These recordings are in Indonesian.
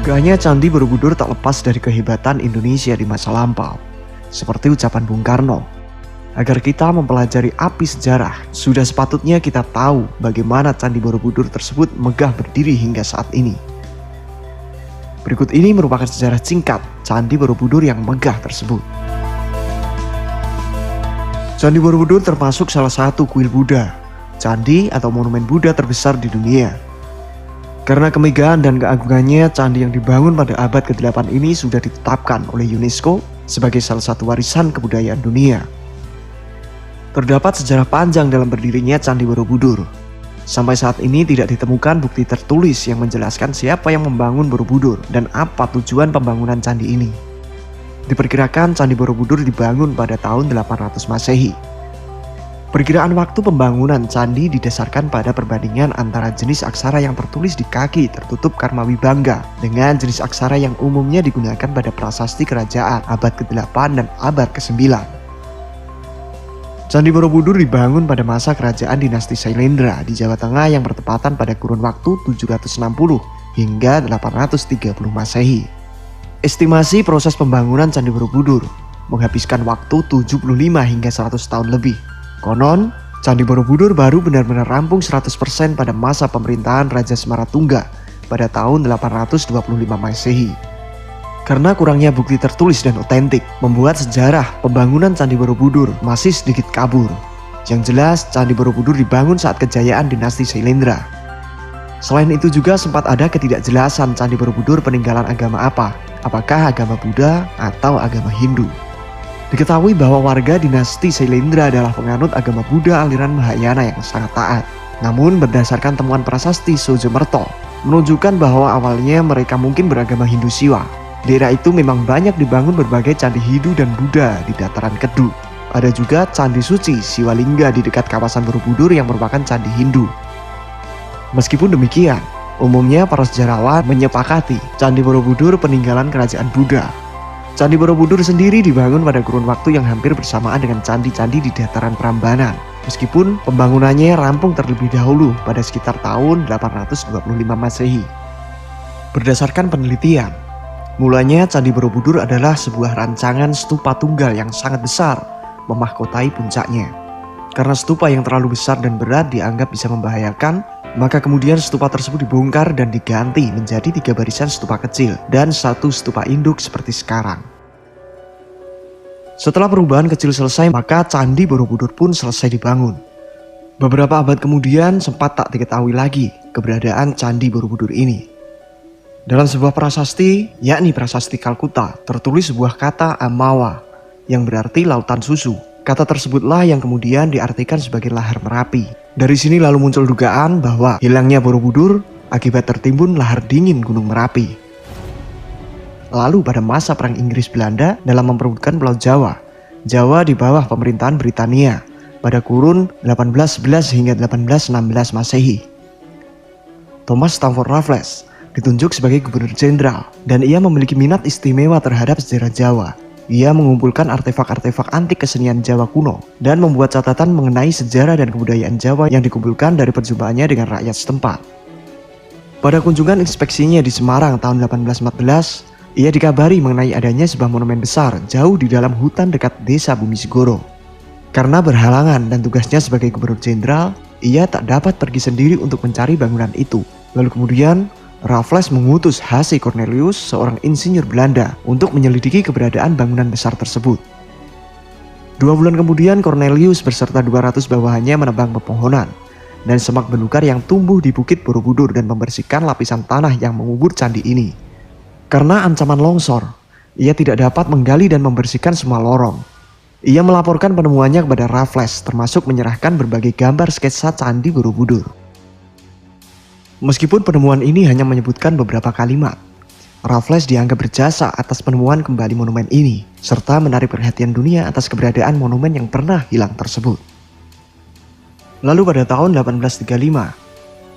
Gagahnya Candi Borobudur tak lepas dari kehebatan Indonesia di masa lampau. Seperti ucapan Bung Karno, agar kita mempelajari api sejarah, sudah sepatutnya kita tahu bagaimana Candi Borobudur tersebut megah berdiri hingga saat ini. Berikut ini merupakan sejarah singkat Candi Borobudur yang megah tersebut. Candi Borobudur termasuk salah satu kuil Buddha, candi atau monumen Buddha terbesar di dunia. Karena kemegahan dan keagungannya, candi yang dibangun pada abad ke-8 ini sudah ditetapkan oleh UNESCO sebagai salah satu warisan kebudayaan dunia. Terdapat sejarah panjang dalam berdirinya Candi Borobudur. Sampai saat ini tidak ditemukan bukti tertulis yang menjelaskan siapa yang membangun Borobudur dan apa tujuan pembangunan candi ini. Diperkirakan Candi Borobudur dibangun pada tahun 800 Masehi. Perkiraan waktu pembangunan candi didasarkan pada perbandingan antara jenis aksara yang tertulis di kaki tertutup Karma Wibangga dengan jenis aksara yang umumnya digunakan pada prasasti kerajaan abad ke-8 dan abad ke-9. Candi Borobudur dibangun pada masa kerajaan dinasti Sailendra di Jawa Tengah yang bertepatan pada kurun waktu 760 hingga 830 Masehi. Estimasi proses pembangunan Candi Borobudur menghabiskan waktu 75 hingga 100 tahun lebih. Konon, Candi Borobudur baru benar-benar rampung 100% pada masa pemerintahan Raja Semaratungga pada tahun 825 Masehi. Karena kurangnya bukti tertulis dan otentik, membuat sejarah pembangunan Candi Borobudur masih sedikit kabur. Yang jelas, Candi Borobudur dibangun saat kejayaan dinasti Sailendra. Selain itu juga sempat ada ketidakjelasan Candi Borobudur peninggalan agama apa, apakah agama Buddha atau agama Hindu. Diketahui bahwa warga dinasti Sailendra adalah penganut agama Buddha aliran Mahayana yang sangat taat. Namun berdasarkan temuan prasasti Sojomerto menunjukkan bahwa awalnya mereka mungkin beragama Hindu Siwa. Di era itu memang banyak dibangun berbagai candi Hindu dan Buddha di dataran Kedu. Ada juga candi suci Siwalingga di dekat kawasan Borobudur yang merupakan candi Hindu. Meskipun demikian, umumnya para sejarawan menyepakati Candi Borobudur peninggalan kerajaan Buddha. Candi Borobudur sendiri dibangun pada kurun waktu yang hampir bersamaan dengan candi-candi di dataran Prambanan. Meskipun pembangunannya rampung terlebih dahulu pada sekitar tahun 825 Masehi. Berdasarkan penelitian, mulanya Candi Borobudur adalah sebuah rancangan stupa tunggal yang sangat besar memahkotai puncaknya. Karena stupa yang terlalu besar dan berat dianggap bisa membahayakan, maka kemudian stupa tersebut dibongkar dan diganti menjadi 3 barisan stupa kecil dan 1 stupa induk seperti sekarang. Setelah perubahan kecil selesai, maka Candi Borobudur pun selesai dibangun. Beberapa abad kemudian sempat tak diketahui lagi keberadaan Candi Borobudur ini. Dalam sebuah prasasti, yakni prasasti Kalkuta, tertulis sebuah kata Amawa yang berarti lautan susu. Kata tersebutlah yang kemudian diartikan sebagai lahar Merapi. Dari sini lalu muncul dugaan bahwa hilangnya Borobudur akibat tertimbun lahar dingin Gunung Merapi. Lalu pada masa Perang Inggris-Belanda dalam memperebutkan Pulau Jawa, Jawa di bawah pemerintahan Britania pada kurun 1811 hingga 1816 Masehi. Thomas Stamford Raffles ditunjuk sebagai Gubernur Jenderal dan ia memiliki minat istimewa terhadap sejarah Jawa. Ia mengumpulkan artefak-artefak antik kesenian Jawa kuno dan membuat catatan mengenai sejarah dan kebudayaan Jawa yang dikumpulkan dari perjumpaannya dengan rakyat setempat. Pada kunjungan inspeksinya di Semarang tahun 1814, ia dikabari mengenai adanya sebuah monumen besar jauh di dalam hutan dekat desa Bumi Segoro. Karena berhalangan dan tugasnya sebagai Gubernur Jenderal, ia tak dapat pergi sendiri untuk mencari bangunan itu. Lalu kemudian Raffles mengutus H.C. Cornelius, seorang insinyur Belanda, untuk menyelidiki keberadaan bangunan besar tersebut. 2 bulan kemudian Cornelius beserta 200 bawahannya menebang pepohonan dan semak belukar yang tumbuh di Bukit Borobudur dan membersihkan lapisan tanah yang mengubur candi ini. Karena ancaman longsor, ia tidak dapat menggali dan membersihkan semua lorong. Ia melaporkan penemuannya kepada Raffles, termasuk menyerahkan berbagai gambar sketsa Candi Borobudur. Meskipun penemuan ini hanya menyebutkan beberapa kalimat, Raffles dianggap berjasa atas penemuan kembali monumen ini, serta menarik perhatian dunia atas keberadaan monumen yang pernah hilang tersebut. Lalu pada tahun 1835,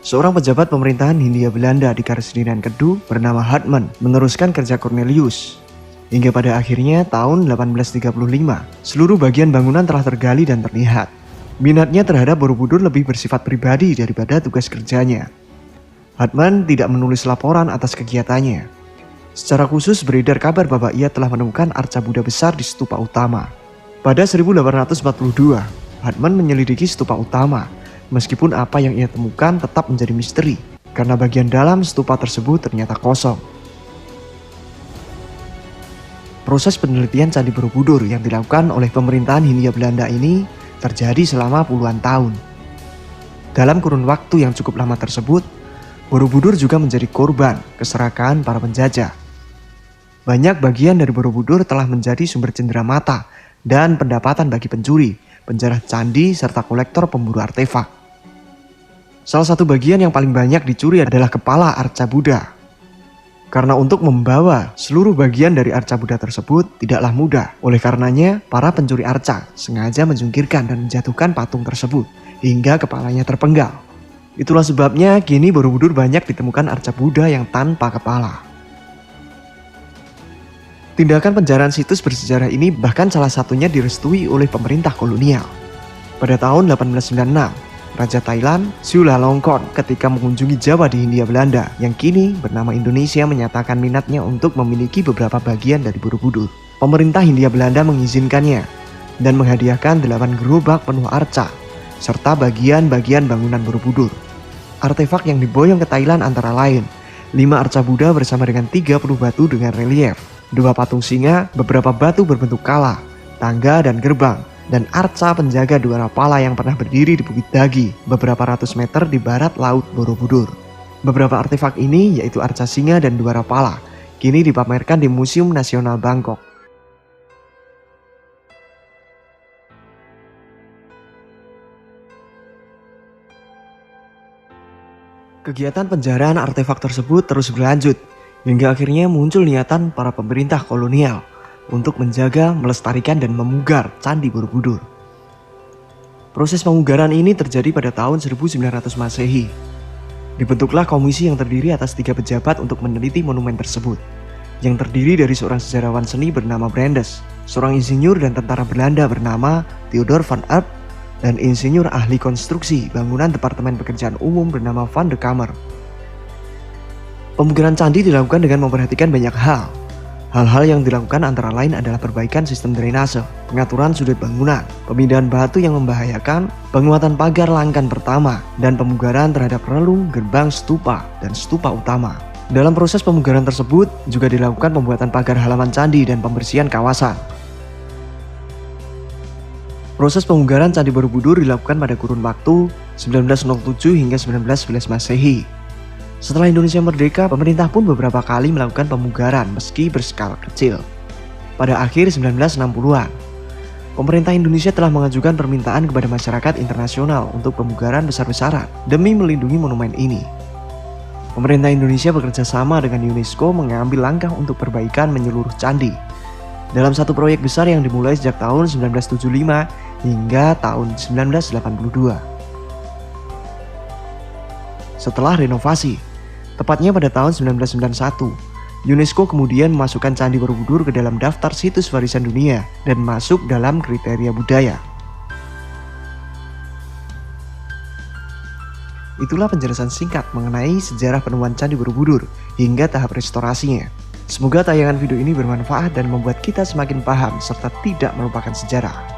seorang pejabat pemerintahan Hindia Belanda di Karsidinaan Kedu bernama Hartman meneruskan kerja Cornelius. Hingga pada akhirnya tahun 1835, seluruh bagian bangunan telah tergali dan terlihat. Minatnya terhadap Borobudur lebih bersifat pribadi daripada tugas kerjanya. Hartman tidak menulis laporan atas kegiatannya. Secara khusus beredar kabar bahwa ia telah menemukan arca Buddha besar di stupa utama. Pada 1842, Hartmann menyelidiki stupa utama, meskipun apa yang ia temukan tetap menjadi misteri, karena bagian dalam stupa tersebut ternyata kosong. Proses penelitian Candi Borobudur yang dilakukan oleh pemerintahan Hindia Belanda ini terjadi selama puluhan tahun. Dalam kurun waktu yang cukup lama tersebut, Borobudur juga menjadi korban keserakahan para penjajah. Banyak bagian dari Borobudur telah menjadi sumber cenderamata dan pendapatan bagi pencuri, penjara candi, serta kolektor pemburu artefak. Salah satu bagian yang paling banyak dicuri adalah kepala arca Buddha. Karena untuk membawa seluruh bagian dari arca Buddha tersebut tidaklah mudah. Oleh karenanya, para pencuri arca sengaja menjungkirkan dan menjatuhkan patung tersebut hingga kepalanya terpenggal. Itulah sebabnya kini Borobudur banyak ditemukan arca Buddha yang tanpa kepala. Tindakan penjarahan situs bersejarah ini bahkan salah satunya direstui oleh pemerintah kolonial. Pada tahun 1896, Raja Thailand, Chulalongkorn ketika mengunjungi Jawa di Hindia Belanda yang kini bernama Indonesia menyatakan minatnya untuk memiliki beberapa bagian dari Borobudur. Pemerintah Hindia Belanda mengizinkannya dan menghadiahkan 8 gerobak penuh arca serta bagian-bagian bangunan Borobudur. Artefak yang diboyong ke Thailand antara lain 5 arca Buddha bersama dengan 30 batu dengan relief, 2 patung singa, beberapa batu berbentuk kala, tangga dan gerbang, dan arca penjaga Dwara Pala yang pernah berdiri di Bukit Dagi beberapa ratus meter di barat laut Borobudur. Beberapa artefak ini yaitu arca singa dan Dwara Pala kini dipamerkan di Museum Nasional Bangkok. Kegiatan penjarahan artefak tersebut terus berlanjut hingga akhirnya muncul niatan para pemerintah kolonial untuk menjaga, melestarikan, dan memugar Candi Borobudur. Proses pemugaran ini terjadi pada tahun 1900 Masehi. Dibentuklah komisi yang terdiri atas 3 pejabat untuk meneliti monumen tersebut, yang terdiri dari seorang sejarawan seni bernama Brandes, seorang insinyur dan tentara Belanda bernama Theodor van Erp, dan insinyur ahli konstruksi bangunan Departemen Pekerjaan Umum bernama Van de Kamer. Pemugaran candi dilakukan dengan memperhatikan banyak hal. Hal-hal yang dilakukan antara lain adalah perbaikan sistem drainase, pengaturan sudut bangunan, pemindahan batu yang membahayakan, penguatan pagar langkan pertama, dan pemugaran terhadap relung, gerbang stupa, dan stupa utama. Dalam proses pemugaran tersebut juga dilakukan pembuatan pagar halaman candi dan pembersihan kawasan. Proses pemugaran Candi Borobudur dilakukan pada kurun waktu 1907 hingga 1911 Masehi. Setelah Indonesia merdeka, pemerintah pun beberapa kali melakukan pemugaran meski berskala kecil. Pada akhir 1960-an, pemerintah Indonesia telah mengajukan permintaan kepada masyarakat internasional untuk pemugaran besar-besaran demi melindungi monumen ini. Pemerintah Indonesia bekerja sama dengan UNESCO mengambil langkah untuk perbaikan menyeluruh candi dalam satu proyek besar yang dimulai sejak tahun 1975 hingga tahun 1982. Setelah renovasi, tepatnya pada tahun 1991, UNESCO kemudian memasukkan Candi Borobudur ke dalam daftar situs warisan dunia dan masuk dalam kriteria budaya. Itulah penjelasan singkat mengenai sejarah penemuan Candi Borobudur hingga tahap restorasinya. Semoga tayangan video ini bermanfaat dan membuat kita semakin paham serta tidak melupakan sejarah.